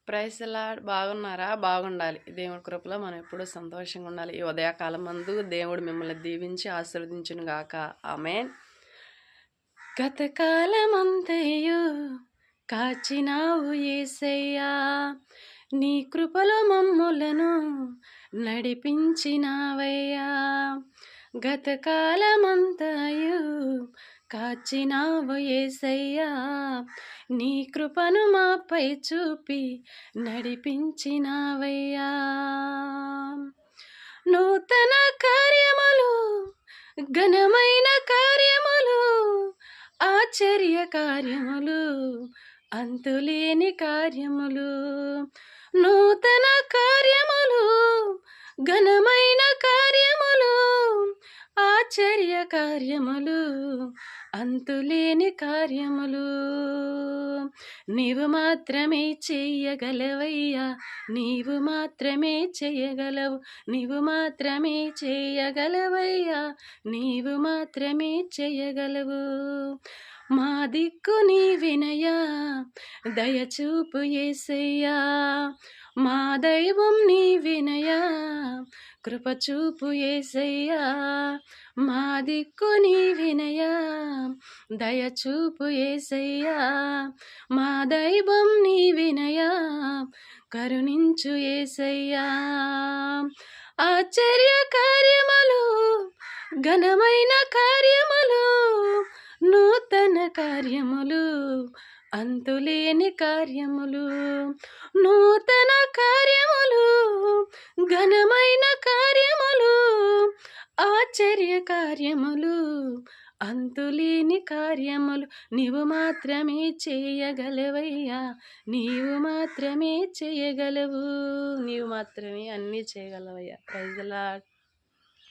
Praise the lord. బాగున్నారా? బాగుండాలి. దేవుడి కృపలో మనం ఎప్పుడూ సంతోషంగా ఉండాలి. ఈ ఉదయకాలం మందు దేవుడు మిమ్మల్ని దీవించి ఆశీర్వదించును గాక. ఆమేన్. గతకాలమంతయు కాచినావు యేసయ్యా, నీ కృపలో మమ్ములను నడిపించినావయ్యా. గతకాలమంతయు కాచినావు యేసయ్యా, నీ కృపను మాపై చూపి నడిపించినావయ్యా. నూతన కార్యములు, ఘనమైన కార్యములు, ఆశ్చర్య కార్యములు, అంతులేని కార్యములు, నూతన కార్యములు, ఘనమైన కార్యములు, ఆశ్చర్య కార్యములు, అంతులేని కార్యములు. నీవు మాత్రమే చెయ్యగలవయ్యా, నీవు మాత్రమే చెయ్యగలవు, నీవు మాత్రమే చెయ్యగలవయ్యా, నీవు మాత్రమే చెయ్యగలవు. మా దిక్కు నీవినయా, దయచూపు యేసయ్యా, మా దైవం నీవినయా, కృపచూపు యేసయ్యా, మా దిక్కు నీవినయా, దయచూపు యేసయ్యా, మా దైవం నీవినయా, కరుణించు యేసయ్యా. ఆశ్చర్య కార్యములు, ఘనమైన కార్యములు, నూతన కార్యములు, అంతులేని కార్యములు, నూతన కార్యములు, ఘనమైన కార్యములు, ఆశ్చర్య కార్యములు, అంతులేని కార్యములు. నీవు మాత్రమే చేయగలవయ్యా, నీవు మాత్రమే చేయగలవు, నీవు మాత్రమే అన్నీ చేయగలవయ్యా. Praise the lord.